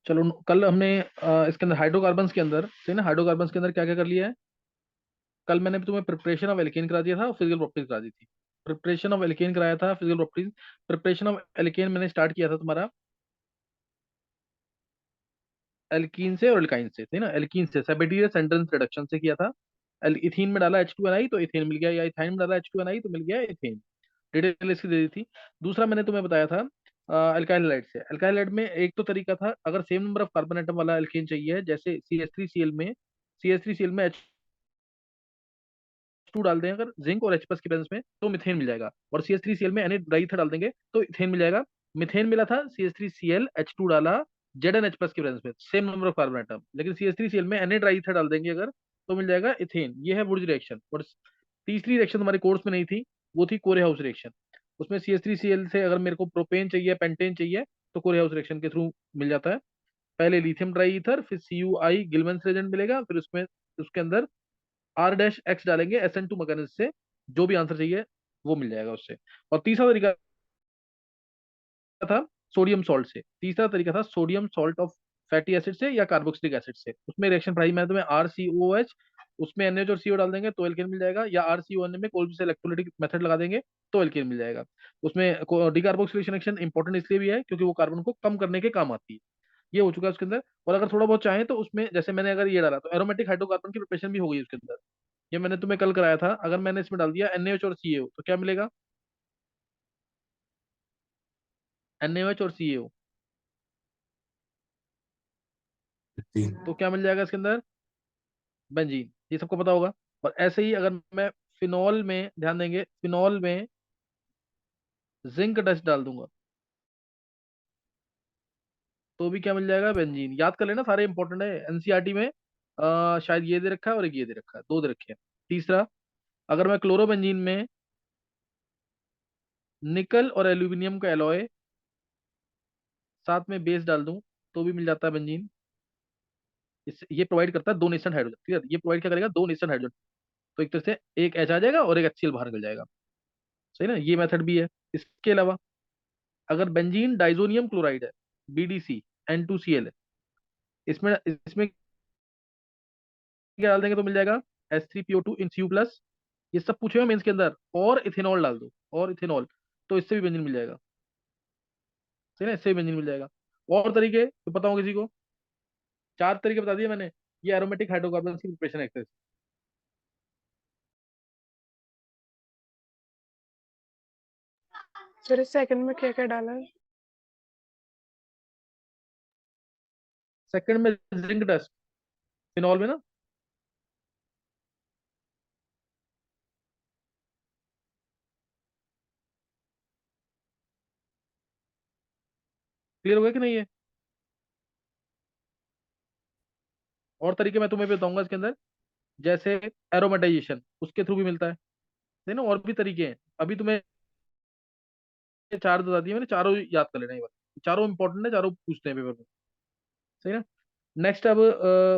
चलो कल हमने इसके अंदर हाइड्रोकार्बन्स के अंदर सही ना, हाइड्रोकार्बन्स के अंदर क्या क्या कर लिया है। कल मैंने तुम्हें प्रिपरेशन ऑफ एल्केन करा दिया था और फिजिकल प्रॉपर्टीज करा दी थी। प्रिपरेशन ऑफ एल्केन कराया था, physical properties. Preparation of alkene मैंने स्टार्ट किया था तुम्हारा एल्कीन से और एल्काइन से, थे ना, एल्कीन से सेबेडियस एंट्रेंस रिडक्शन से किया था। इथीन में डाला H2NI तो इथेन मिल गया, या इथाइन में डाला H2NI तो मिल गया इथेन। डिटेल इसकी दे दी थी। दूसरा मैंने तुम्हें बताया था अल्काइल हाइड से। अल्काइल हाइड में एक तो तरीका था, अगर same number of carbon atom वाला एल्केन चाहिए, जैसे C H three C L में H2 डाल दें अगर जिंक और H+ की प्रेजेंस में, तो मिथेन मिल जाएगा। और CH3Cl में Na डाल देंगे तो इथेन मिल जाएगा। मिथेन मिला था CH3Cl, H2 डाला, Zn H+ की प्रेजेंस में, same number of carbon atom. लेकिन CH3Cl में Na डाल देंगे अगर, तो मिल जाएगा इथेन। ये है वुड्स रिएक्शन। और तीसरी रिएक्शन हमारे कोर्स में नहीं थी, वो थी कोरे हाउस रिएक्शन। उसमें CH3Cl से अगर मेरे को प्रोपेन चाहिए, पेंटेन चाहिए, तो कोरे हाउस रिएक्शन के थ्रू मिल जाता है। पहले लिथियम ट्राई ईथर, फिर CuI गिलमैन्स रेजेंट मिलेगा, फिर उसमें उसके अंदर R-X डालेंगे SN2 मैकेनिज्म से, जो भी आंसर चाहिए वो मिल जाएगा उससे। और तीसरा तरीका था सोडियम सॉल्ट से। तीसरा तरीका था sodium salt of fatty acid से या कार्बोक्सिलिक एसिड से। उसमें रिएक्शन पढ़ाई मैंने तुम्हें RCOOH, उसमें NH और CO डाल देंगे तो एल्केन मिल जाएगा, या RCON में कोई भी इलेक्ट्रोलाइटिक मेथड लगा देंगे तो एल्केन मिल जाएगा। उसमें डिकार्बोक्सिलेशन रिएक्शन इंपॉर्टेंट इसलिए भी है क्योंकि वो कार्बन को कम करने के काम आती है। ये हो चुका है उसके अंदर। और अगर थोड़ा बहुत चाहें तो उसमें, जैसे मैंने अगर ये डाला तो एरोमेटिक हाइड्रोकार्बन की प्रिपरेशन भी हो गई उसके अंदर। ये मैंने तुम्हें कल कराया था। अगर मैंने इसमें डाल दिया NaOH और CaO तो क्या मिलेगा। NaOH और CaO जी। तो क्या मिल जाएगा इसके अंदर, बेंजीन। ये सबको पता होगा। और ऐसे ही अगर मैं फिनॉल में, ध्यान देंगे, फिनॉल में जिंक डस्ट डाल दूंगा तो भी क्या मिल जाएगा, बेंजीन। याद कर लेना, सारे इंपॉर्टेंट है एनसीईआरटी में। शायद ये दे रखा है और एक ये दे रखा है, दो दे रखे हैं। तीसरा, अगर मैं क्लोरोबेंजीन में निकल और एल्यूमिनियम का एलॉय साथ में बेस डाल दूं तो भी मिल जाता है बेंजीन। ये प्रोवाइड करता है दो नेशन हाइड्रोजन, क्लियर। ये प्रोवाइड क्या करेगा, दो नेशन हाइड्रोजन। तो एक तरह से एक H आ जाएगा और एक HCl बाहर निकल जाएगा। सही ना, ये मेथड भी है। इसके अलावा अगर बेंजीन डाइजोनियम क्लोराइड है, BDC N2Cl है, इसमें इसमें क्या डाल देंगे तो मिल जाएगा H3PO2 इन Cu+। ये सब पूछे हुए मेंस के अंदर। और इथेनॉल डाल दो, और इथेनॉल, तो इससे भी बेंजीन मिल जाएगा। सही ना, इससे भी बेंजीन मिल जाएगा। और तरीके तो पता हो किसी को, चार तरीके बता दिए मैंने। ये एरोमेटिक हाइड्रोकार्बन की प्रिपरेशन एक्सरसाइज। सर सेकंड में क्या क्या डाला है? सेकंड में जिंक डस्ट, फिनॉल में ना। क्लियर हो गया कि नहीं है। और तरीके मैं तुम्हें बताऊंगा इसके अंदर, जैसे एरोमेटाइजेशन, उसके थ्रू भी मिलता है ना। और भी तरीके हैं। अभी तुम्हें चार बता दिए मैंने, चारों याद कर लेना एक बार। चारों इंपॉर्टेंट है, चारों पूछते हैं पेपर में। सही ना। नेक्स्ट अब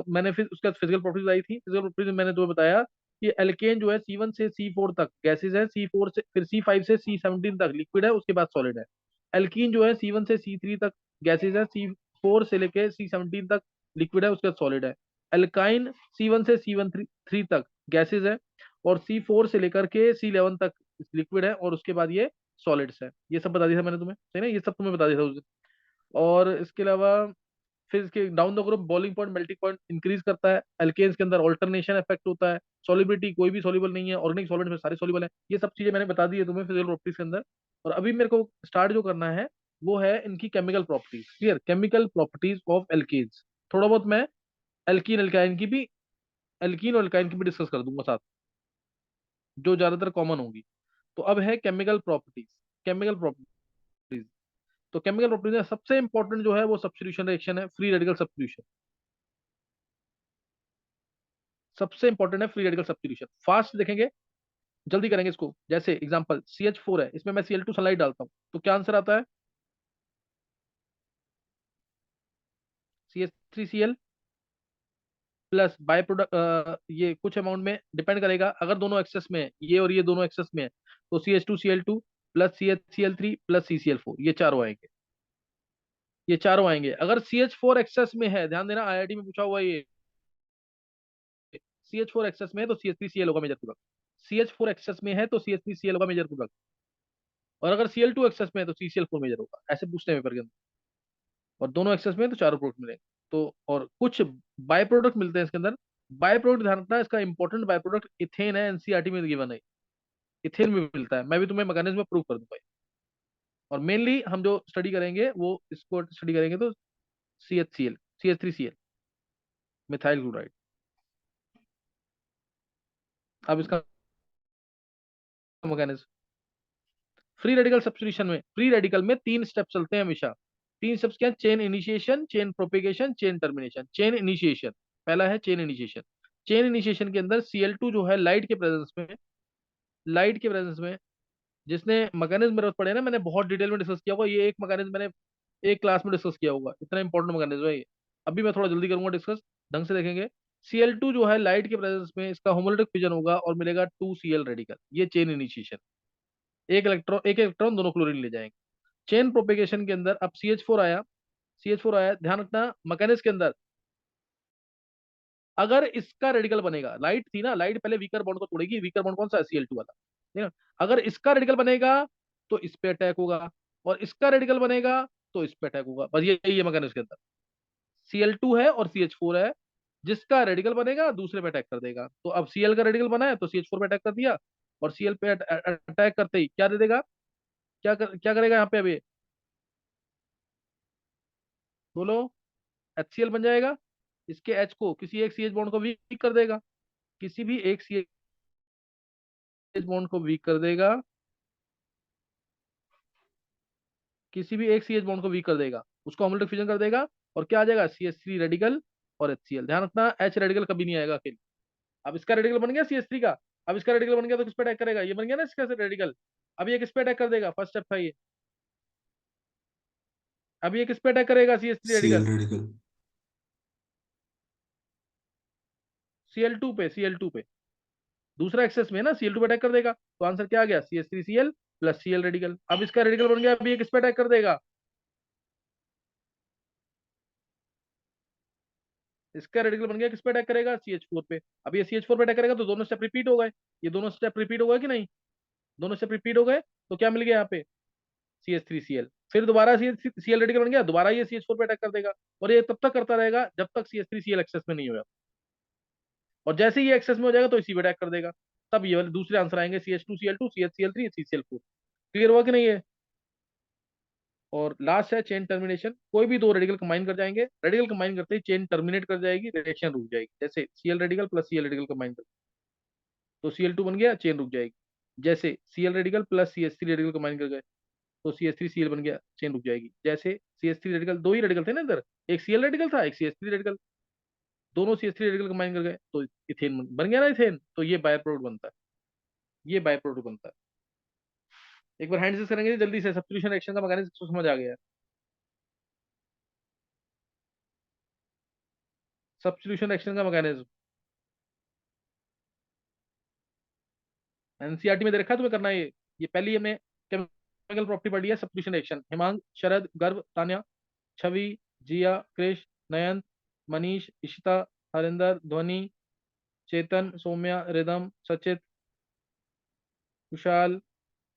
मैंने फिर उसके बाद फिजिकल प्रॉपर्टीज आई थी। फिजिकल प्रॉपर्टीज में मैंने तुम्हें बताया कि एल्केन जो है C1 से C4 तक गैसेज है, C4 से फिर C5 से C17 तक लिक्विड है, उसके बाद सॉलिड है। एल्कीन जो है C1 से C3 तक गैसेज है, C4 से लेके C17 तक लिक्विड है, उसके बाद सॉलिड है। एल्काइन C1 से C13 तक गैसेज है, और C4 से लेकर के C11 तक लिक्विड है, और उसके बाद ये सॉलिड्स है। ये सब बता दिया था मैंने तुम्हें, सही ना, ये सब तुम्हें बता दिया था उस दिन। और इसके अलावा फिर इसके down the group boiling point, melting point increase करता है। एल्केन्स के अंदर ऑल्टरनेशन इफेक्ट होता है। सॉलिबिलिटी, कोई भी सॉल्युबल नहीं है, ऑर्गेनिक सॉलिड में सारे सॉल्युबल है। ये सब चीजें मैंने बता दी है तुम्हें फिजिकल प्रॉपर्टीज के अंदर। और अभी मेरे को स्टार्ट जो करना है वो है इनकी chemical properties. Clear, chemical properties of alkanes. थोड़ा बहुत मैं एल्कीन एल्काइन की भी, एल्कीन और एल्काइन की भी डिस्कस कर दूंगा साथ, जो ज्यादातर कॉमन होगी। तो अब है केमिकल प्रॉपर्टीज। केमिकल प्रॉपर्टीज, तो केमिकल प्रॉपर्टीज में सबसे इंपॉर्टेंट जो है वो सब्स्टिट्यूशन रिएक्शन है, फ्री रेडिकल सब्स्टिट्यूशन। सबसे इंपॉर्टेंट है फ्री रेडिकल सब्स्टिट्यूशन। फास्ट देखेंगे, जल्दी करेंगे इसको। जैसे एग्जांपल CH4 है, इसमें मैं Cl2 सनलाइट डालता हूँ तो क्या आंसर आता है, CH3Cl प्लस बाय प्रोडक्ट। ये कुछ अमाउंट में डिपेंड करेगा, अगर दोनों एक्सेस में है, ये और ये दोनों एक्सेस में है, तो CH2Cl2 plus CH Cl3 plus CCl4, ये चारों आएंगे। ये चारों आएंगे। अगर CH4 एक्सेस में है, ध्यान देना, IIT में पूछा हुआ है ये, CH4 एक्सेस में है तो CH3Cl होगा मेजर प्रोडक्ट। CH4 एक्सेस में है तो CH3Cl होगा मेजर प्रोडक्ट, और अगर Cl2 एक्सेस में है तो CCl4 मेजर होगा। ऐसे पूछते हैं पेपर के अंदर। और दोनों एक्सेस में है तो चारों प्रोडक्ट मिलेंगे। तो और कुछ बाय प्रोडक्ट मिलते हैं इसके अंदर। बाय प्रोडक्ट ध्यान रखना, इसका इंपॉर्टेंट बाय प्रोडक्ट इथेन है, एनसीईआरटी में गिवन है। इथेन में मिलता है, मैं भी तुम्हें मैकेनिज्म में प्रूव कर दूंगा। और मेनली हम जो स्टडी करेंगे वो इसको स्टडी करेंगे तो CHCl, CH3Cl, मिथाइल क्लोराइड। अब इसका मैकेनिज्म, फ्री रेडिकल सब्स्टिट्यूशन में, फ्री रेडिकल में 3 स्टेप चलते हैं हमेशा। 3 स्टेप्स क्या है? Chain initiation, chain propagation, chain termination. Chain initiation, पहला है चेन इनिशिएशन। चेन इनिशिएशन के अंदर Cl2 जो है लाइट के प्रेजेंस में, लाइट के प्रेजेंस में, जिसने मैकेनिज्म मेरे पढ़े ना, मैंने बहुत डिटेल में डिस्कस किया होगा, ये एक मैकेनिज्म मैंने एक क्लास में डिस्कस किया होगा, इतना इंपॉर्टेंट मैकेनिज्म है ये। अभी मैं थोड़ा जल्दी करूंगा डिस्कस, ढंग से देखेंगे। Cl2 जो है लाइट के प्रेजेंस में इसका होमोलैटिक फिजन होगा और मिलेगा 2Cl रेडिकल, ये चेन इनिशिएशन। एक इलेक्ट्रॉन दोनों क्लोरीन ले जाएंगे। चेन प्रोपेगेशन के अंदर अब CH4 आया, CH4 आया, ध्यान रखना मैकेनिज्म के अंदर, अगर इसका रेडिकल बनेगा, लाइट थी ना, लाइट पहले वीकर बॉन्ड को तोड़ेगी, वीकर बॉन्ड कौन सा है? Cl2 वाला, ठीक है। अगर इसका रेडिकल बनेगा तो इस पे अटैक होगा, और इसका रेडिकल बनेगा तो इस पे अटैक होगा, बस यही है मैकेनिज्म के अंदर। Cl2 है और CH4 है, जिसका रेडिकल बनेगा दूसरे पे अटैक कर देगा। तो अब Cl का रेडिकल बना है तो CH4 पे अटैक कर दिया, और Cl पे अटैक करते ही क्या दे देगा? क्या करेगा यहाँ पे अभी? बोलो। HCl बन जाएगा। इसके H को, किसी एक CH बॉन्ड को वीक कर देगा, किसी भी एक CH बॉन्ड को वीक कर देगा, किसी भी एक CH बॉन्ड को वीक कर देगा, उसको होमोलैटिक फिजन कर देगा, और क्या आ जाएगा? CH3 रेडिकल और HCl। ध्यान रखना H रेडिकल कभी नहीं आएगा अकेले। अब इसका रेडिकल बन गया CH3 का, अब इसका रेडिकल बन गया तो किस पे अटैक करेगा? ये बन गया ना इसका रेडिकल, अब ये किस पे अटैक कर देगा? फर्स्ट स्टेप था ये। अब ये किस पे अटैक करेगा? CH3 Cl radical, radical. Cl2 पे, Cl2 पे, दूसरा एक्सेस में है ना, Cl2 पे अटैक कर देगा। तो आंसर क्या आ गया? CH3Cl plus Cl radical. अब इसका रेडिकल बन गया, अब ये किस पे अटैक कर देगा? इसका रेडिकल बन गया, किस पे अटैक करेगा? CH4 पे। अब ये CH4 पे अटैक करेगा तो दोनों स्टेप रिपीट हो गए। ये दोनों स्टेप रिपीट हो गए कि नहीं? दोनों स्टेप रिपीट हो गए, तो क्या मिल गया यहाँ पे? CH3Cl। फिर दोबारा CH3Cl रेडिकल बन गया, दोबारा ये CH4 पे अटैक कर देगा, और ये तब तक करता रहेगा जब तक CH3Cl एक्सेस में नहीं होगा। और जैसे ही ये एक्सेस में हो जाएगा तो इसी पे अटैक कर देगा। तब ये वाले दूसरे आंसर आएंगे, CH2Cl2, CHCl3, CCl4। क्लियर हुआ कि नहीं है? और लास्ट है चेन टर्मिनेशन। कोई भी दो रेडिकल कंबाइन कर जाएंगे, रेडिकल कंबाइन करते ही चेन टर्मिनेट कर जाएगी, रिएक्शन रुक जाएगी। जैसे Cl radical plus Cl radical combine कर, तो Cl2 बन गया, चेन रुक जाएगी। जैसे Cl radical plus CH3 radical combine कर गए तो CH3Cl बन गया, चेन रुक जाएगी। जैसे CH3 रेडिकल, दो ही रेडिकल थे ना अंदर, एक Cl रेडिकल था, एक CH3 रेडिकल, दोनों CH3 रेडिकल कंबाइन कर गए तो इथेन बन गया ना, इथेन। तो ये बाय प्रोडक्ट बनता है, ये बाय प्रोडक्ट बनता है। एक बार हैंड से करेंगे जल्दी से, सब्स्टिट्यूशन रिएक्शन का मैकेनिज्म समझ आ गया? सब्स्टिट्यूशन रिएक्शन का मैकेनिज्म एनसीईआरटी में दे रखा है, तुम्हें करना है ये पहली हमने केमिकल प्रॉपर्टी पढ़ी है, सब्स्टिट्यूशन रिएक्शन। हेमांग, शरद, गर्भ, तान्या, छवि, जिया, कृष, नयन, मनीष, इशिता, हरिंदर, ध्वनि, चेतन, सौम्या, रिदम, सचित, कुशाल,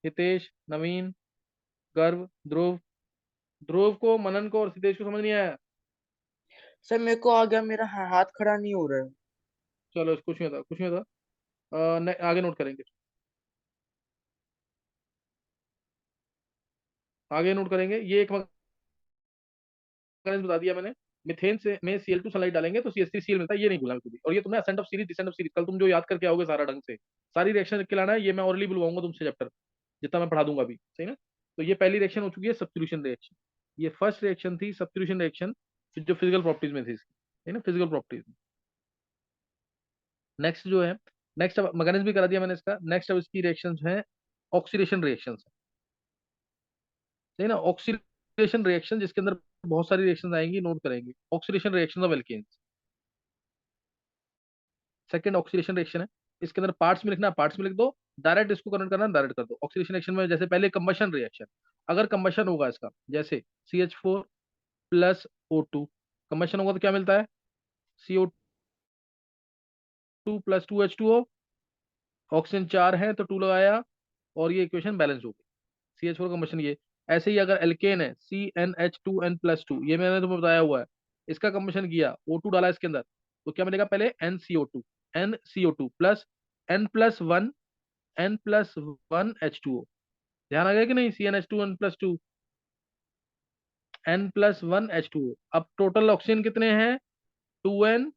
हितेश, नवीन, गर्व, ध्रुव। ध्रुव को, मनन को और सिद्धेश को समझ नहीं आया? सर मेरे को आ गया, मेरा हाथ खड़ा नहीं हो रहा है। चलो कुछ नहीं होता, कुछ नहीं होता। आगे नोट करेंगे, आगे नोट करेंगे। ये एक मैकेनिज्म बता दिया मैंने। मिथेन से में Cl2 सलाइड डालेंगे तो CH3Cl मिलता है, ये नहीं भूलना कभी। और ये तुमने ascent of series, descent of series कल तुम जो याद करके आओगे सारा ढंग से, सारी रिएक्शन लिख के लाना है। ये मैं ऑरली बुलवाऊंगा तुमसे चैप्टर, जितना मैं पढ़ा दूंगा अभी, सही ना? तो ये पहली रिएक्शन हो चुकी है, सब्स्टिट्यूशन रिएक्शन। ये फर्स्ट रिएक्शन थी, सब्स्टिट्यूशन रिएक्शन, जो फिजिकल प्रॉपर्टीज में थी इसकी, है ना, फिजिकल प्रॉपर्टीज में। नेक्स्ट जो है, नेक्स्ट अब मैकेनिज्म भी करा दिया मैंने इसका। नेक्स्ट अब इसकी रिएक्शन है ऑक्सीडेशन रिएक्शन, सही ना? ऑक्सीडेशन रिएक्शन जिसके अंदर बहुत सारी रिएक्शन आएंगी, नोट करेंगे। Oxidation reaction of alkanes, second oxidation reaction है। इसके अंदर पार्ट्स में लिखना है, पार्ट्स में लिख दो। डायरेक्ट इसको कन्वर्ट करना है, डायरेक्ट कर दो। ऑक्सीडेशन रिएक्शन में जैसे पहले कंबशन रिएक्शन, अगर कंबशन होगा इसका, जैसे CH4 प्लस O2, कंबशन होगा तो क्या मिलता है, CO2 प्लस 2H2O, ऑक्सीजन 4 है तो 2 लगाया, और ये इक्वेशन बैलेंस हो गई, CH4 कंबशन ये। ऐसे ही अगर एल्केन है, CnH2n+2, ये मैंने तुम्हें बताया हुआ है, इसका कंबशन किया, O2 डाला इसके अंदर, तो क्या मिलेगा, पहले NCO2 प्लस N+1 N+1H2O, ध्यान आ गया कि नहीं, CnH2n+2 N+1H2O। अब टोटल ऑक्सीजन कितने हैं, 2n,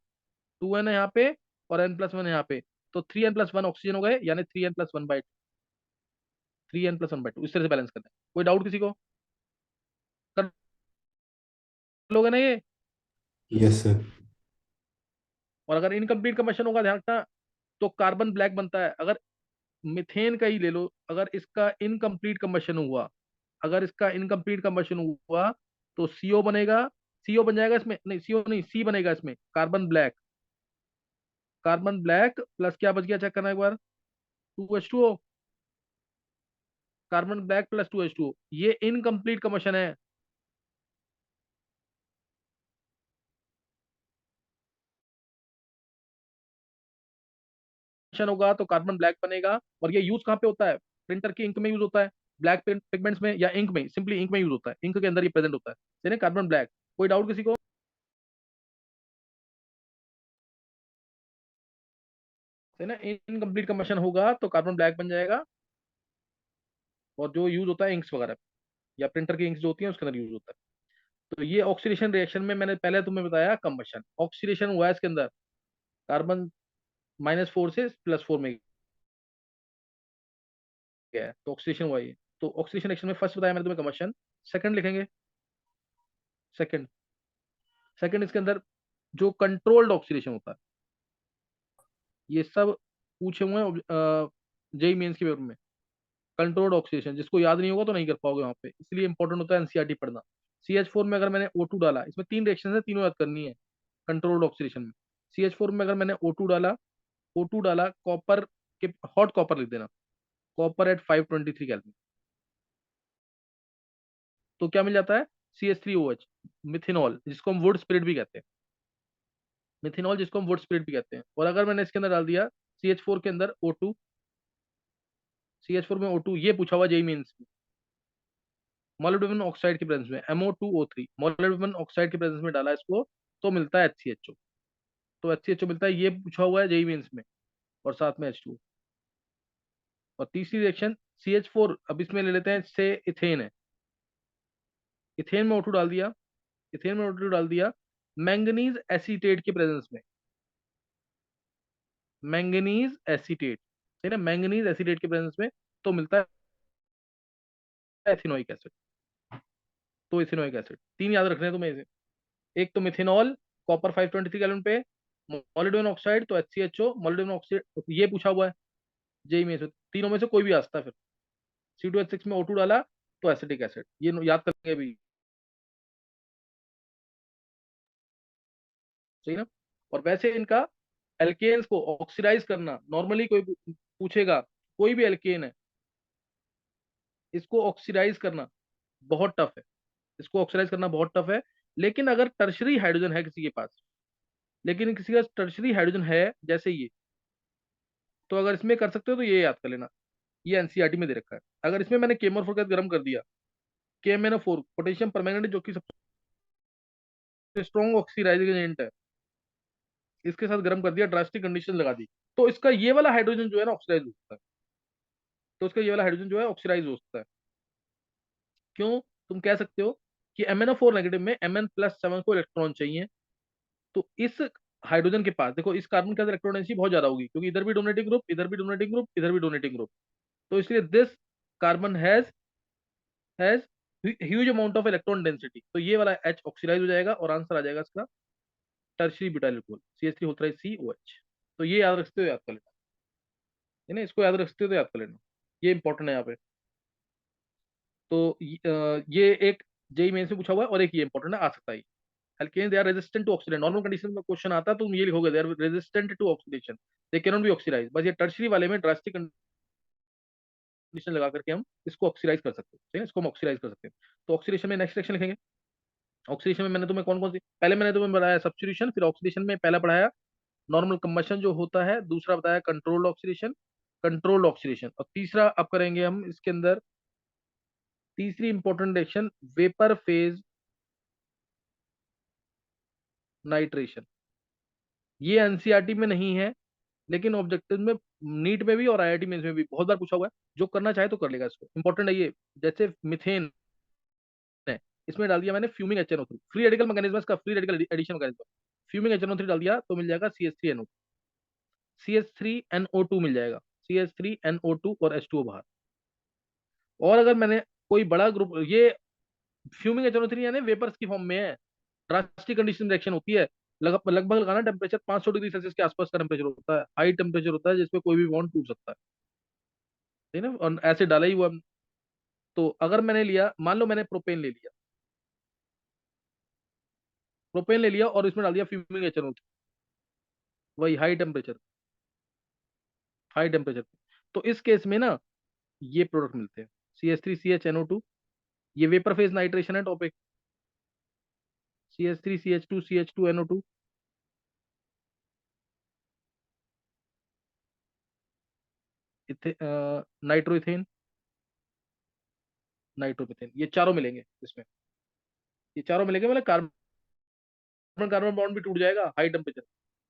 2n है यहाँ पे, और N+1 यहाँ पे, तो 3n+1 ऑक्सीजन हो गए, यानी 3n+1/2, इस तरह से बैलेंस करना है। कोई डाउट किसी को, कर लोगे ना ये। Yes sir. और अगर इनकम्प्लीट कंबशन होगा, ध्यान रखना, तो कार्बन ब्लैक बनता है। अगर मिथेन का ही ले लो, अगर इसका इनकम्प्लीट कंबशन हुआ, अगर इसका इनकम्प्लीट कंबशन हुआ, तो CO बनेगा, CO बन जाएगा इसमें, नहीं CO नहीं, C बनेगा इसमें, carbon black, carbon black plus क्या बच गया, चेक करना एक बार, 2H2O, carbon black plus 2H2O, ये इनकम्प्लीट कंबशन है। होगा तो कार्बन ब्लैक बनेगा, और ये यूज कहाँ पे होता है, प्रिंटर की इंक में यूज होता है, ब्लैक पिगमेंट्स में, या इंक में, सिंपली इंक में यूज होता है, इंक के अंदर ये प्रेजेंट होता है, कार्बन ब्लैक। कोई डाउट किसी को, है ना, इनकम्प्लीट कंबशन होगा तो कार्बन ब्लैक बन जाएगा, और जो यूज होता है इंक्स वगैरह, या प्रिंटर की इंक्स जो होती है उसके अंदर यूज होता है। तो ये ऑक्सीडेशन रिएक्शन में मैंने पहले तुम्हें बताया, कंबशन, ऑक्सीडेशन हुआ है इसके अंदर, कार्बन -4 से +4 में गया है, तो ऑक्सीडेशन हुआ ये। तो ऑक्सीडेशन रिएक्शन में फर्स्ट बताया मैंने तुम्हें कंबशन, सेकंड लिखेंगे, सेकंड, सेकंड इसके अंदर जो कंट्रोल्ड ऑक्सीडेशन होता है, ये सब पूछे हुए हैं जेई मेंस के पेपर में, कंट्रोल्ड ऑक्सीडेशन, जिसको याद नहीं होगा तो नहीं कर पाओगे वहां पे, इसलिए इंपॉर्टेंट होता है एनसीईआरटी पढ़ना। CH4 में अगर मैंने O2 डाला, इसमें 3 रिएक्शन है, तीनों याद करनी है कंट्रोल्ड ऑक्सीडेशन में। CH4 में अगर मैंने O2 डाला, O2 डाला कॉपर के, हॉट कॉपर लिख देना, कॉपर एट 523 केल्विन, तो क्या मिल जाता है, CH3OH, मिथेनॉल, जिसको हम वुड स्पिरिट भी कहते हैं, मिथेनॉल जिसको हम वुड स्पिरिट भी कहते हैं। और अगर मैंने इसके अंदर डाल दिया CH4 के अंदर O2, CH4 में O2, ये पूछा हुआ जेई मेंस में, मोलिब्डेनम ऑक्साइड के प्रेजेंस में, MO2O3, मोलिब्डेनम ऑक्साइड के प्रेजेंस में डाला इसको, तो मिलता है HCHO, तो HCHO मिलता है, ये पूछा हुआ है जेई मेंस में, और साथ में H2। और तीसरी रिएक्शन CH4, अब इसमें ले लेते हैं, से इथेन है, इथेन में O2 डाल दिया, इथेन में O2 डाल दिया, मैंगनीज एसीटेट के प्रेजेंस में, मैंगनीज एसीटेट, है ना, मैंगनीज एसीटेट के प्रेजेंस में, तो मिलता है एथिनोइक एसिड। तो इथेनोइक एसिड, 3 याद रखने हैं तुम्हें इसे, एक तो मिथेनॉल, कॉपर 523 कैलोन पे, मोलिब्डेनम ऑक्साइड तो HCHO, मोलिब्डेनम ऑक्साइड ये पूछा हुआ है जेई में से, तीनों में से कोई भी आ सकता है फिर। C2H6 में O2 डाला तो एसिटिक एसिड, ये याद करेंगे भी, सही ना। और वैसे इनका एल्केन्स को ऑक्सीडाइज करना, नॉर्मली कोई पूछेगा, कोई भी एल्केन है, इसको ऑक्सीडाइज करना बहुत टफ है, इसको ऑक्सीडाइज करना बहुत टफ है। लेकिन अगर टर्शरी हाइड्रोजन है किसी के पास, लेकिन किसी का टर्शरी हाइड्रोजन है जैसे ये, तो अगर इसमें कर सकते हो तो ये याद कर लेना, ये एनसीईआरटी में दे रखा है। अगर इसमें मैंने KMnO4 का गर्म कर दिया, KMnO4 पोटेशियम परमैंगनेट, जो कि सबसे स्ट्रॉन्ग ऑक्सीडाइजिंग एजेंट है, इसके साथ गर्म कर दिया, ड्रास्टिक कंडीशन लगा दी, तो इसका ये वाला हाइड्रोजन जो है ना ऑक्सीडाइज हो सकता है, तो इसका ये वाला हाइड्रोजन जो है ऑक्सीडाइज हो सकता है। क्यों, तुम कह सकते हो कि MnO4 नेगेटिव में Mn+7 को इलेक्ट्रॉन चाहिए, तो इस हाइड्रोजन के पास देखो, इस कार्बन के अंदर इलेक्ट्रॉन डेंसिटी बहुत ज्यादा होगी, क्योंकि इधर भी डोनेटिंग ग्रुप, इधर भी डोनेटिंग ग्रुप, इधर भी डोनेटिंग ग्रुप, तो इसलिए this carbon has huge amount of electron density, तो ये वाला H ऑक्सीडाइज हो जाएगा, और आंसर आ जाएगा इसका tertiary butyl alcohol, CH3 COH। तो ये याद रखते हो, याद कर लेना, है ना, इसको याद रखते हो तो याद कर लेना, ये इंपॉर्टेंट है यहाँ पे। तो ये एक जेई मेन से पूछा हुआ है, और एक ये इंपॉर्टेंट है, आ सकता है, alkanes they are resistant to oxidation, normal condition में क्वेश्चन आता है तो तुम ये लिखोगे, they are resistant to oxidation, they cannot be oxidized, बस ये टर्शरी वाले में ड्रास्टिक कंडीशन लगा करके हम इसको ऑक्सीडाइज कर सकते हैं, ठीक है, इसको हम ऑक्सीडाइज कर सकते हैं। तो ऑक्सीडेशन में नेक्स्ट रिएक्शन लिखेंगे, ऑक्सीडेशन में मैंने तुम्हें कौन कौन सी, पहले मैंने तुम्हें बताया सब्स्टिट्यूशन, फिर ऑक्सीडेशन में पहला पढ़ाया नॉर्मल कंबशन जो होता है, दूसरा बताया कंट्रोल्ड ऑक्सीडेशन, कंट्रोल्ड ऑक्सीडेशन, और तीसरा अब करेंगे हम इसके अंदर तीसरी important reaction vapour phase nitration. ये एनसीईआरटी में नहीं है, लेकिन ऑब्जेक्टिव में, नीट में भी और आईआईटी में भी बहुत बार पूछा हुआ है, जो करना चाहे तो कर लेगा इसको, इंपॉर्टेंट है ये। जैसे मिथेन है, इसमें डाल दिया मैंने fuming HNO3, free radical mechanism का, free radical addition mechanism, fuming HNO3 डाल दिया तो मिल जाएगा CH3NO2 मिल जाएगा, CH3NO2 और H2O बाहर। और अगर मैंने कोई बड़ा ग्रुप, ये फ्यूमिंग HNO3 यानी वेपर्स की फॉर्म में है, ड्रास्टिक कंडीशन रिएक्शन होती है, लगभग लगाना टेम्परेचर 500 डिग्री सेल्सियस के आसपास का टेम्परेचर होता है, हाई टेम्परेचर होता है जिसमें कोई भी बॉन्ड टूट सकता है, ठीक है ना, और ऐसे डाला ही हुआ। तो अगर मैंने लिया, मान लो मैंने प्रोपेन ले लिया, प्रोपेन ले लिया और इसमें डाल दिया फ्यूमिंग HNO3, वही हाई टेम्परेचर, हाई टेम्परेचर पे, तो इस केस में ना ये प्रोडक्ट मिलते हैं, CH3CHNO2, ये वेपर फेज नाइट्रेशन है टॉपिक, CH3CH2CH2NO2, नाइट्रोइथेन, नाइट्रोमिथेन, ये चारों मिलेंगे इसमें, ये चारों मिलेंगे, मतलब कार्बन कार्बन बॉन्ड भी टूट जाएगा हाई टेम्परेचर।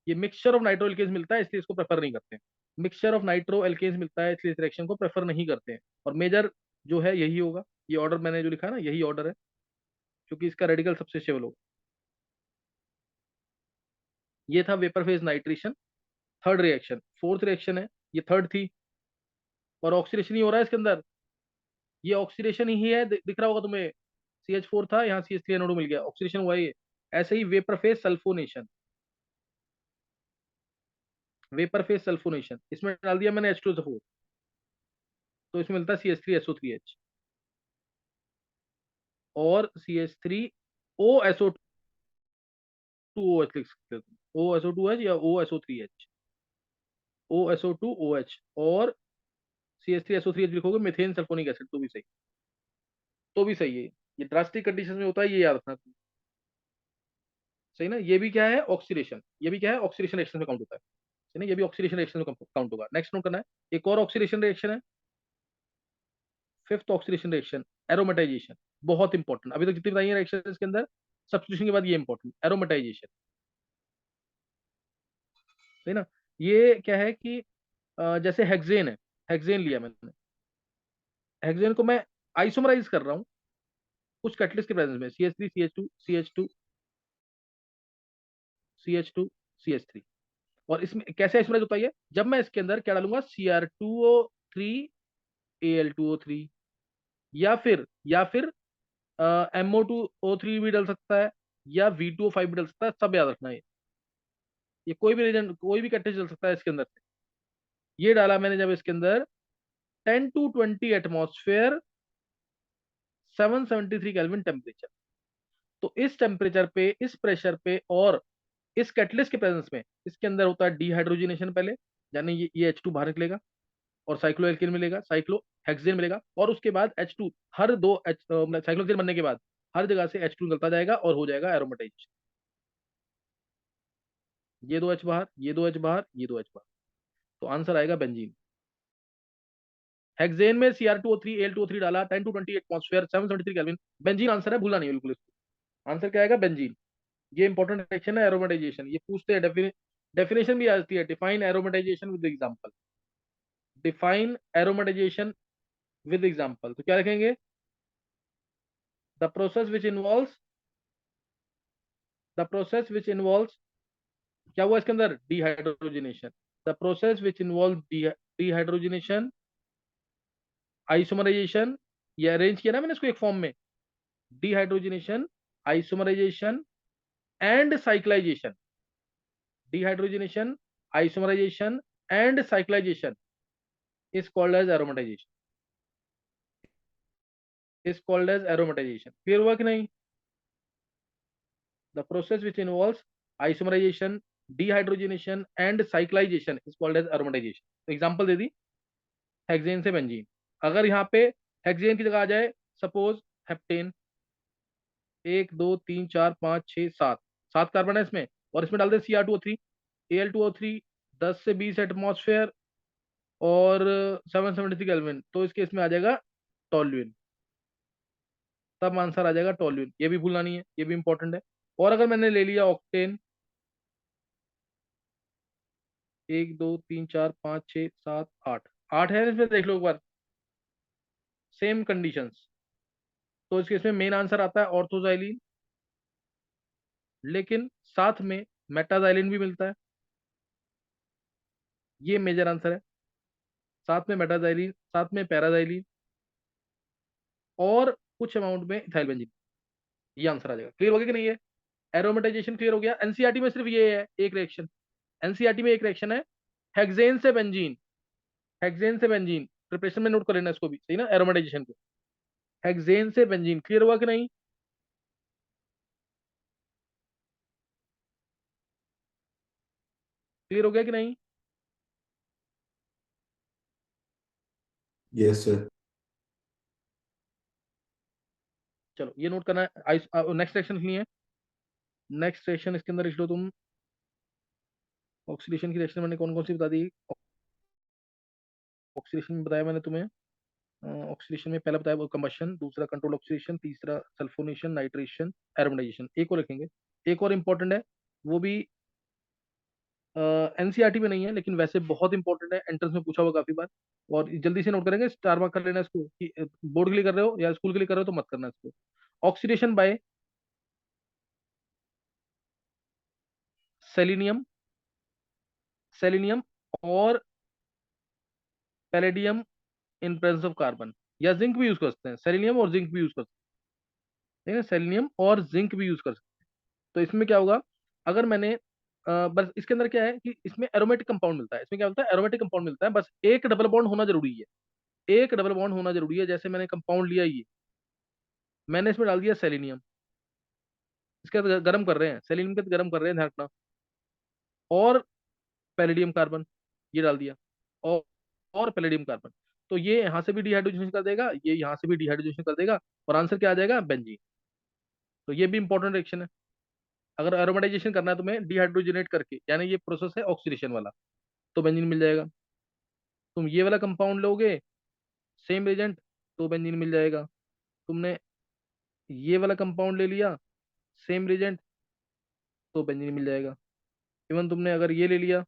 ये मिक्सचर ऑफ नाइट्रो एल्केन्स मिलता है, इसलिए इसको प्रेफर नहीं करते हैं, मिक्सचर ऑफ नाइट्रो एल्केन्स मिलता है इसलिए इस रिएक्शन को प्रेफर नहीं करते हैं, और मेजर जो है यही होगा, ये ऑर्डर मैंने जो लिखा है ना यही ऑर्डर है, क्योंकि इसका रेडिकल सबसे स्टेबल होगा। ये था vapour phase nitration, third reaction, fourth reaction है, ये थर्ड थी, और ऑक्सीडेशन ही हो रहा है इसके अंदर, ये ऑक्सीडेशन ही है, दिख रहा होगा तुम्हें, CH4 था, यहाँ CH3NO2 मिल गया, ऑक्सीडेशन हुआ ये। ऐसे ही vapour phase sulphonation, vapour phase sulphonation, इसमें डाल दिया मैंने H2SO4, तो इसमें मिलता है CH3SO3H और CH3OSO2OH लिख सकते हो तुम, OSO2H या OSO3H, OSO2OH और CH3SO3H लिखोगे, मिथेन सल्फोनिक एसिड, तो भी सही, तो भी सही है, ये ड्रास्टिक कंडीशन में होता है, ये याद रखना तुम, सही ना। ये भी क्या है ऑक्सीडेशन, ये भी क्या है ऑक्सीडेशन रिएक्शन में काउंट होता है, सही ना, ये भी ऑक्सीडेशन रिएक्शन में काउंट होगा। नेक्स्ट नोट करना है, एक और ऑक्सीडेशन रिएक्शन है, फिफ्थ ऑक्सीडेशन रिएक्शन, एरोमेटाइजेशन, बहुत इंपॉर्टेंट, अभी तक जितनी बताई है रिएक्शन इसके अंदर, सब्स्टिट्यूशन के बाद ये इंपॉर्टेंट, एरोमेटाइजेशन, सही ना। ये क्या है कि जैसे हेक्सेन है, हेक्सेन लिया मैंने, हेक्सेन को मैं आइसोमराइज कर रहा हूँ कुछ कैटलिस्ट के प्रेजेंस में, CH3CH2CH2CH2CH3, और इसमें कैसे आइसोमराइज होता है ये, जब मैं इसके अंदर क्या डालूंगा, Cr2O3Al2O3, या फिर MO2O3 भी डल सकता है, या V2O5 भी डल सकता है, सब याद रखना है ये कोई भी रीजन, कोई भी कैटेगरी डल सकता है इसके अंदर से। ये डाला मैंने जब इसके अंदर 10 to 20 एटमॉस्फेयर, 773 केल्विन टेम्परेचर, तो इस टेम्परेचर पे, इस प्रेशर पे और इस कैटलिस्ट के प्रेजेंस में इसके अंदर होता है डिहाइड्रोजनेशन पहले, यानी ये H2 बाहर निकलेगा और साइक्लो एल्केन मिलेगा, साइक्लो हेक्सेन मिलेगा, और उसके बाद H2, हर दो साइक्लो हेक्सेन बनने के बाद हर जगह से H2 निकलता जाएगा और हो जाएगा एरोमेटाइजेशन, ये दो H बाहर, ये दो H बाहर, ये दो H बाहर, तो आंसर आएगा बेंजीन। हेक्सेन में Cr2O3 Al2O3 डाला, 10 to 20 atmosphere, 773 kelvin, benzene answer है, भूलना नहीं बिल्कुल इसको, आंसर क्या आएगा बेंजीन। ये इंपॉर्टेंट रिएक्शन है एरोमेटाइजेशन, ये पूछते हैं, डेफिनेशन भी आती है, define aromatization with example, define aromatization with example, तो क्या लिखेंगे, the process which involves, the process which involves, क्या हुआ इसके अंदर, dehydrogenation, the process which involve dehydrogenation, isomerization, ये अरेंज किया ना मैंने इसको एक फॉर्म में, dehydrogenation, isomerization and cyclization, dehydrogenation, isomerization and cyclization is called as aromatization, is called as aromatization, clear हुआ कि नहीं। the process which involves isomerization, dehydrogenation and cyclization is called as aromatization। तो एग्जांपल दे दी, hexane से benzene, अगर यहाँ पे hexane की जगह आ जाए सपोज हेप्टेन, 1 2 3 4 5 6 7, 7 कार्बन है इसमें, और इसमें डाल दे Cr2O3, Al2O3, 10 से 20 एटमॉस्फेयर और 773 केल्विन, तो इस केस में आ जाएगा टॉल्यूइन। तब आंसर आ जाएगा टॉल्यूइन, ये भी भूलना नहीं है, ये भी इंपॉर्टेंट है। और अगर मैंने ले लिया ऑक्टेन, 1 2 3 4 5 6 7 8, 8 है इसमें, देख लो एक बार, सेम कंडीशंस, तो इस केस में मेन आंसर आता है ऑर्थोजाइलिन, लेकिन साथ में मेटाजाइलिन भी मिलता है, ये मेजर आंसर है। साथ में मेटाजाइलिन, साथ में पैराजाइलिन, और कुछ अमाउंट में इथाइल बेंजीन, ये आंसर आ जाएगा। क्लियर हो गया कि नहीं है? एरोमेटाइजेशन क्लियर हो गया। एनसीईआरटी में सिर्फ ये है एक रिएक्शन, एनसीईआरटी में एक रिएक्शन है, हेक्सेन से बेंजीन, हेक्सेन से बेंजीन, प्रिपरेशन में नोट कर लेना इसको भी, सही ना, एरोमेटाइजेशन को, हेक्सेन से बेंजीन। क्लियर हुआ कि नहीं? क्लियर हो गया कि नहीं? Yes, sir. चलो ये नोट करना है। नेक्स्ट सेक्शन लिखनी है। नेक्स्ट सेक्शन इसके अंदर लिख लो तुम, ऑक्सीडेशन की रिएक्शन मैंने कौन कौन सी बता दी। ऑक्सीडेशन में बताया मैंने तुम्हें, ऑक्सीडेशन में पहला बताया वो कंबशन, दूसरा कंट्रोल ऑक्सीडेशन, तीसरा सल्फोनेशन, नाइट्रेशन, एरोमेटाइजेशन। एक और लिखेंगे, एक और इंपॉर्टेंट है, वो भी एनसीईआरटी में नहीं है लेकिन वैसे बहुत इंपॉर्टेंट है, एंट्रेंस में पूछा हुआ काफी बार, और जल्दी से नोट करेंगे, स्टार मार्क कर लेना इसको, कि बोर्ड के लिए कर रहे हो या स्कूल के लिए कर रहे हो तो मत करना इसको। ऑक्सीडेशन बाय सेलिनियम, सेलिनियम और palladium in presence of carbon, या जिंक भी यूज कर सकते हैं, सेलिनियम और जिंक भी यूज कर सकते हैं, ठीक है, सेलिनियम और जिंक भी यूज कर सकते हैं। तो इसमें क्या होगा, अगर मैंने बस इसके अंदर क्या है कि इसमें एरोमेटिक कंपाउंड मिलता है, इसमें क्या मिलता है, एरोमेटिक कंपाउंड मिलता है, बस एक डबल बॉन्ड होना जरूरी है, एक डबल बॉन्ड होना जरूरी है। जैसे मैंने कंपाउंड लिया ये, मैंने इसमें डाल दिया सेलेनियम, इसके अंदर गर्म कर रहे हैं, सेलेनियम के गर्म कर रहे हैं, ध्यान रखना, और पैलेडियम कार्बन ये डाल दिया, और पैलेडियम कार्बन, तो ये यहाँ से भी डिहाइड्रोजनेशन कर देगा, ये यहाँ से भी डिहाइड्रोजनेशन कर देगा, और आंसर क्या आ जाएगा, बेंजीन। तो ये भी इंपॉर्टेंट रिएक्शन है। अगर एरोमेटाइजेशन करना है तुम्हें डिहाइड्रोजनेट करके, यानी ये प्रोसेस है ऑक्सीडेशन वाला, तो बेंजीन मिल जाएगा। तुम ये वाला कंपाउंड लोगे, सेम एजेंट, तो बेंजीन मिल जाएगा। तुमने ये वाला कंपाउंड ले लिया, सेम रिएजेंट, तो बेंजीन मिल जाएगा। इवन तुमने अगर ये ले लिया,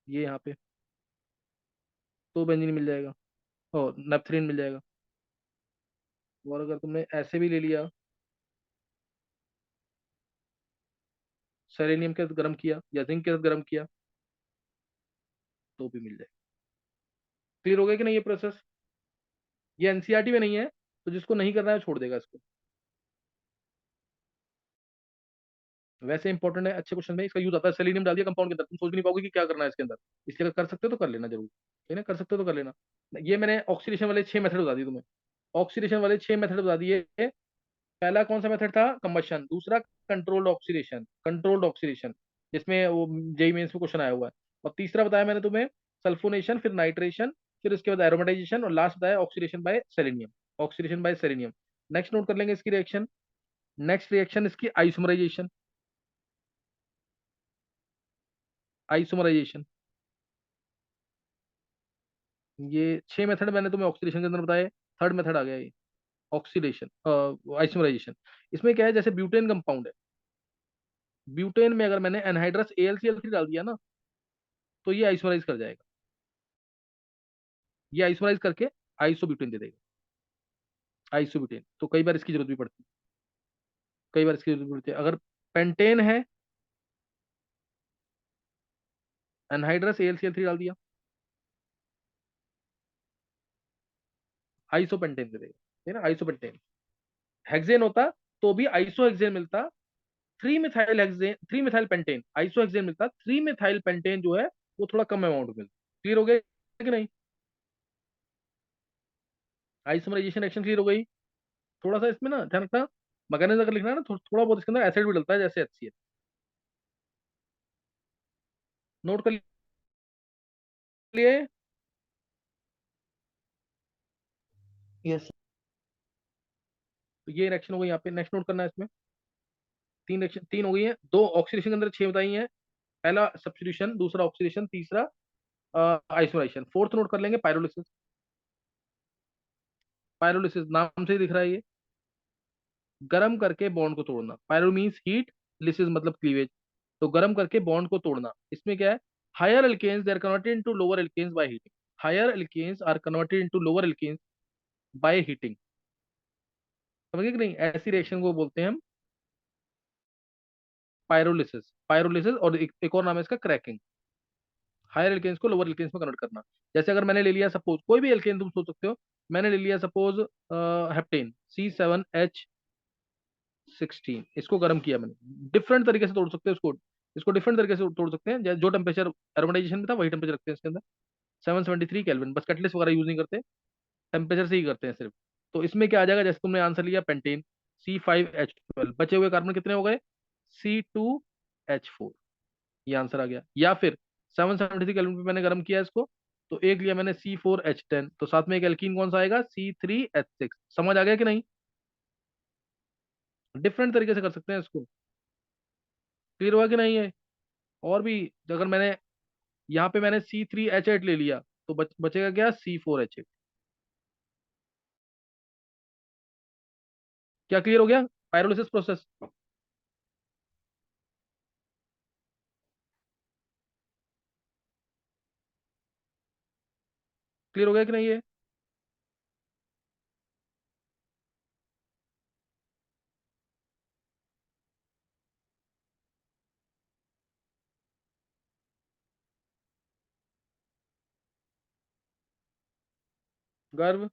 ये यहाँ पे, तो बेंजीन मिल जाएगा, और नेपथलीन मिल जाएगा। और अगर तुमने ऐसे भी ले लिया, सेलेनियम के साथ गर्म किया या जिंक के साथ गर्म किया, तो भी मिल जाएगा। क्लियर हो गया कि नहीं ये प्रोसेस? ये एनसीईआरटी में नहीं है, तो जिसको नहीं करना है छोड़ देगा इसको। वैसे इंपॉर्टेंट है, अच्छे क्वेश्चन में इसका यूज आता है। सेलेनियम डाल दिया कंपाउंड के अंदर, तुम सोच भी नहीं पाओगे कि क्या करना है इसके अंदर, इसलिए अगर कर सकते हो तो कर लेना जरूर, ठीक है ना, कर सकते हो तो कर लेना। ये मैंने ऑक्सीडेशन वाले 6 मेथड बता दिए तुम्हें, ऑक्सीडेशन वाले 6 मेथड बता दिए। पहला कौन सा मेथड था, कंबशन, दूसरा कंट्रोल्ड ऑक्सीडेशन, कंट्रोल्ड ऑक्सीडेशन, जिसमें वो जेई मेंस में क्वेश्चन आया हुआ है, और तीसरा बताया मैंने तुम्हें सल्फोनेशन, फिर नाइट्रेशन, फिर उसके बाद एरोमेटाइजेशन, और लास्ट बताया oxidation by selenium, oxidation by selenium. Next note कर लेंगे इसकी रिएक्शन, नेक्स्ट रिएक्शन इसकी आइसोमराइजेशन, आइसोमराइजेशन। ये 6 मेथड मैंने तुम्हें ऑक्सीडेशन के अंदर बताए, थर्ड मेथड आ गया ये ऑक्सीडेशन, आइसोमराइजेशन। इसमें क्या है, जैसे ब्यूटेन कंपाउंड है, ब्यूटेन में अगर मैंने एनहाइड्रस AlCl3 डाल दिया ना, तो ये आइसोमराइज कर जाएगा, ये आइसोमराइज करके आइसोब्यूटेन दे देगा, आइसोब्यूटेन। तो कई बार इसकी जरूरत भी पड़ती है, कई बार इसकी जरूरत भी पड़ती है। अगर पेंटेन है, एनहाइड्रस AlCl3 डाल दिया, आइसोपेंटेन दे देगा, है ना, आइसोपेंटेन। हेक्सेन होता तो भी आइसो हेक्सेन मिलता, three methyl hexane, three methyl pentane, iso hexane मिलता, थ्री मिथाइल पेंटेन जो है वो थोड़ा कम अमाउंट में मिलता। क्लियर हो गया कि नहीं? आइसोमराइजेशन एक्शन क्लियर हो गई। थोड़ा सा इसमें ना ध्यान रखना, मैकेनिज्म अगर लिखना है ना, थोड़ा बहुत इसके अंदर एसिड भी डलता है, जैसे HCl। नोट कर लिए? यस तो ये रिएक्शन हो गई यहाँ पे। नेक्स्ट नोट करना है इसमें, तीन रिएक्शन, तीन हो गई है। दो ऑक्सीडेशन के अंदर छह बताई हैं, पहला सब्स्टिट्यूशन, दूसरा ऑक्सीडेशन, तीसरा आइसोलेशन। फोर्थ नोट कर लेंगे पायरोलिसिस। पायरोलिसिस नाम से ही दिख रहा है ये, गर्म करके बॉन्ड को तोड़ना। पायरो मीन्स हीट, लिसिस मतलब क्लीवेज, तो गर्म करके बॉन्ड को तोड़ना। इसमें क्या है, higher alkanes they are converted into lower alkanes by heating. Higher alkanes are converted into lower alkanes by heating. समझे कि नहीं? ऐसी रिएक्शन को बोलते हैं हम पायरोलिसिस। पायरोलिसिस, और एक और नाम है इसका क्रैकिंग। हायर एल्केन्स को लोअर एल्केन्स में कन्वर्ट करना। जैसे अगर मैंने ले लिया सपोज, कोई भी एल्केन तुम सोच सकते हो, मैंने ले लिया सपोज हेप्टेन C7H16, इसको गर्म किया मैंने। डिफरेंट तरीके से तोड़ सकते हैं इसको, इसको डिफरेंट तरीके से तोड़ सकते हैं। जो टेम्परेचर एरोमेटाइजेशन में था वही टेम्परेचर रखते हैं इसके अंदर, 773 केल्विन। बस कैटलिस्ट वगैरह यूज नहीं करते, टेम्परेचर से ही करते हैं सिर्फ। तो इसमें क्या आ जाएगा, जैसे तुमने आंसर लिया पेंटेन, C5H12, बचे हुए कार्बन कितने हो गए, C2H4, ये आंसर आ गया। या फिर 773 केल्विन पे मैंने गर्म किया इसको, तो एक लिया मैंने C4H10, तो साथ में एक एल्कीन कौन सा आएगा, C3H6। समझ आ गया कि नहीं? डिफरेंट तरीके से कर सकते हैं इसको। क्लियर हुआ कि नहीं है? और भी, अगर मैंने यहाँ पे मैंने C3H8 ले लिया, तो बचेगा क्या, C4H8। क्या क्लियर हो गया पायरोलिसिस प्रोसेस? क्लियर हो गया कि नहीं है? गर्व,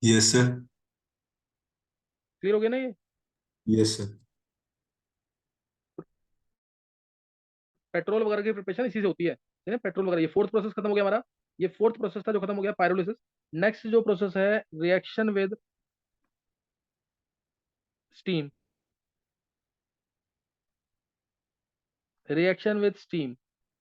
यस सर। क्लियर हो गया ना ये? Yes sir. पेट्रोल वगैरह की प्रिपरेशन इसी से होती है ना, पेट्रोल वगैरह। ये फोर्थ प्रोसेस खत्म हो गया हमारा, ये फोर्थ प्रोसेस था जो खत्म हो गया, पायरोलिसिस। नेक्स्ट जो प्रोसेस है, reaction with steam. Reaction with steam,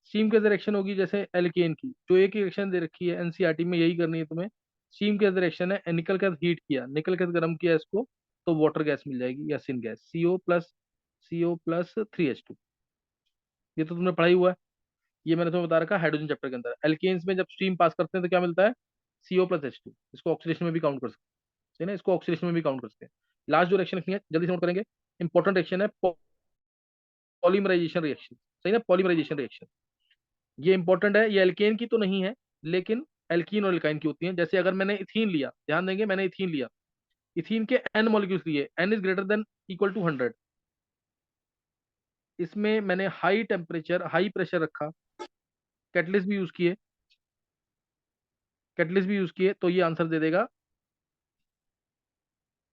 steam के रिएक्शन होगी जैसे एल्केन की, जो एक रिएक्शन दे रखी है एनसीईआरटी में, यही करनी है तुम्हें। स्टीम के रिएक्शन है, निकल के हीट किया, निकल के गर्म किया इसको, तो वाटर गैस मिल जाएगी या syn gas, CO plus 3H2। ये तो तुमने पढ़ाई हुआ है, ये मैंने तुम्हें बता रखा है हाइड्रोजन चैप्टर के अंदर। एल्केन्स में जब स्टीम पास करते हैं तो क्या मिलता है, CO+H2। इसको ऑक्सीडेशन में भी काउंट कर सकते हैं ना, इसको ऑक्सीडेशन में भी काउंट कर सकते हैं। लास्ट जो रिएक्शन लिखनी है, जल्दी से नोट करेंगे, इंपॉर्टेंट रिएक्शन है पॉलीमराइजेशन रिएक्शन। सही ना, पॉलीमराइजेशन रिएक्शन, ये इंपॉर्टेंट है। ये एल्केन की तो नहीं है, लेकिन एल्कीन और एल्काइन की होती है। जैसे अगर मैंने इथीन लिया, ध्यान देंगे, मैंने इथीन लिया, इथीन के n मॉलिक्यूल्स लिए, n is greater than equal to 100। इसमें मैंने हाई टेम्परेचर, हाई प्रेशर रखा, कैटलिस्ट भी यूज किए, कैटलिस्ट भी यूज किए, तो ये आंसर दे देगा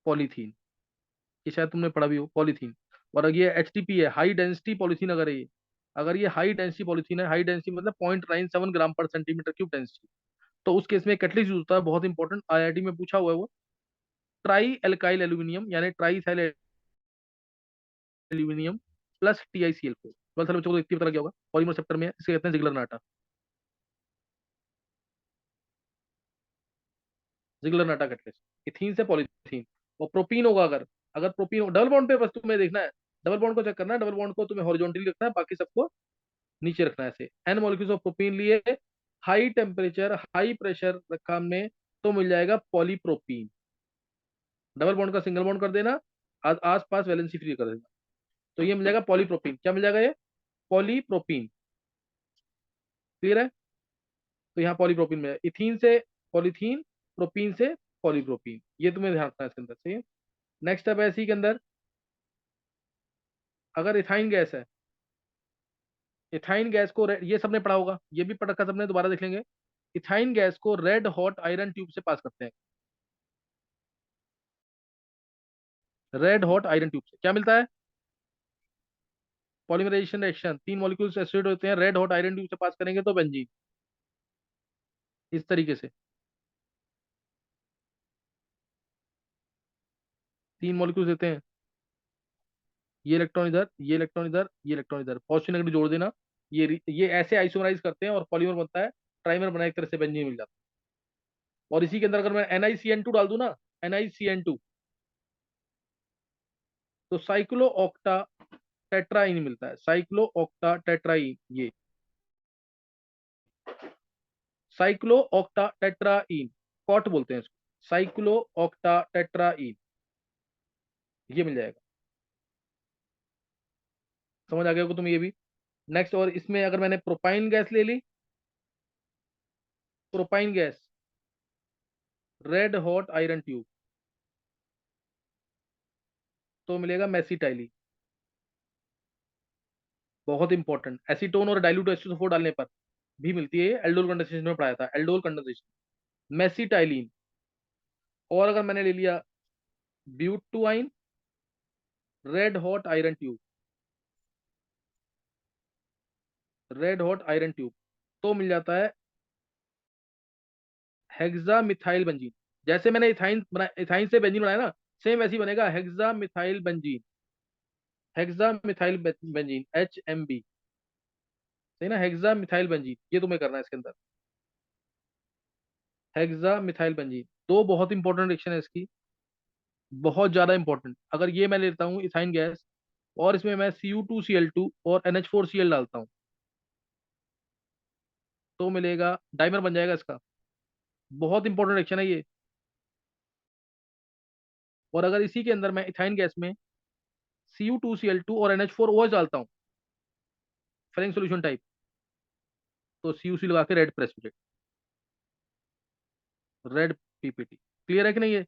पॉलीथीन। ये शायद तुमने पढ़ा भी हो, पॉलीथीन। और अगर ये HTP है, हाई डेंसिटी पॉलीथीन, अगर ये, अगर ये हाई डेंसिटी पॉलीथीन है, हाई डेंसिटी मतलब 0.97 ग्राम पर सेंटीमीटर क्यूब डेंसिटी, तो उस केस में कैटलिस्ट यूज होता है, बहुत इंपॉर्टेंट, IIT में पूछा हुआ है वो। ट्राई एल्काइल एल्यूमिनियम, यानी ट्राईथाइल एल्यूमिनियम प्लस TiCl4। बस सारे बच्चों को देखते ही पता लग गया होगा, पॉलीमर सेप्टर में है, इसे कहते हैं जिगलर नाटा। जिगलर नाटा कैटलिस्ट, इथीन से पॉलीथीन। और प्रोपीन होगा, अगर अगर प्रोपीन हो, डबल बॉन्ड पे बस तुम्हें देखना है, डबल बॉन्ड को चेक करना है, डबल बॉन्ड को तुम्हें हॉरिजॉन्टली रखना है, बाकी सबको नीचे रखना है ऐसे। एन मॉलिक्यूल्स ऑफ प्रोपीन लिए, हाई टेम्परेचर हाई प्रेशर रखा हमने, तो मिल जाएगा पॉलीप्रोपीन। डबल बॉन्ड का सिंगल बॉन्ड कर देना, आस पास वैलेंसी फ्री कर देना, तो ये मिल जाएगा पॉलीप्रोपीन। क्या मिल जाएगा ये, पॉलीप्रोपीन। क्लियर है? तो यहाँ पॉलीप्रोपीन में इथीन से पॉलीथीन, प्रोपीन से पॉलीप्रोपीन, ये तुम्हें ध्यान रखना है इसके अंदर। सही है? नेक्स्ट अब इसी के अंदर, अगर इथाइन गैस है, इथाइन गैस को ये सबने पढ़ा होगा, ये भी पढ़ रखा सबने, दोबारा देख लेंगे। इथाइन गैस को रेड हॉट आयरन ट्यूब से पास करते हैं। रेड हॉट आयरन ट्यूब से क्या मिलता है, पॉलीमराइजेशन रिएक्शन, तीन मॉलिक्यूल्स एसोसिएट होते हैं, रेड हॉट आयरन ट्यूब से पास करेंगे तो बेंजीन। इस तरीके से तीन मॉलिक्यूल्स देते हैं, ये इलेक्ट्रॉन इधर, ये इलेक्ट्रॉन इधर, ये इलेक्ट्रॉन इधर, पॉजिटिव नेगेटिव जोड़ देना। ये ऐसे आइसोमराइज करते हैं और पॉलीमर बनता है, ट्राइमर बना, एक तरह से बेंजीन मिल जाता और इसी के अंदर अगर मैं NiCN2 डाल दूं ना, NiCN2, तो साइक्लो ऑक्टा टेट्राइन मिलता है, साइक्लो ऑक्टा टेट्राइन, ये साइक्लो ऑक्टा टेट्राइन, कॉट बोलते हैं इसको, साइक्लो ऑक्टा टेट्राइन, ये मिल जाएगा। समझ आ गया को तुम ये भी। नेक्स्ट, और इसमें अगर मैंने प्रोपाइन गैस ले ली, propyne gas, red hot iron tube, तो मिलेगा मेसिटाइली। बहुत इंपॉर्टेंट, एसीटोन और डाइल्यूट H2SO4 डालने पर भी मिलती है, एल्डोल कंडेंसेशन में पढ़ाया था, एल्डोल कंडेंसेशन, मेसिटाइलिन। और अगर मैंने ले लिया butyne, red hot iron tube, red hot iron tube, तो मिल जाता है हेक्सा मिथाइल बेंजीन। जैसे मैंने इथाइन बना, इथाइन से बेंजीन बनाया ना, सेम वैसे ही बनेगा, hexa methyl benzene, hexa methyl benzene, HMB, सही ना, हेक्सा मिथाइल बेंजीन, ये तुम्हें करना है इसके अंदर, हेक्सा मिथाइल बेंजीन। दो बहुत इंपॉर्टेंट रिएक्शन है इसकी, बहुत ज्यादा इंपॉर्टेंट। अगर ये मैं लेता हूँ इथाइन गैस, और इसमें मैं Cu2Cl2 और NH4Cl डालता हूँ, तो मिलेगा डाइमर बन जाएगा इसका। बहुत इंपॉर्टेंट रिएक्शन है ये। और अगर इसी के अंदर मैं इथाइन गैस में Cu2Cl2 और NH4OH डालता हूँ, फिलिंग सोल्यूशन टाइप, तो CuC लगा के red precipitate, red PPT। Clear है कि नहीं ये?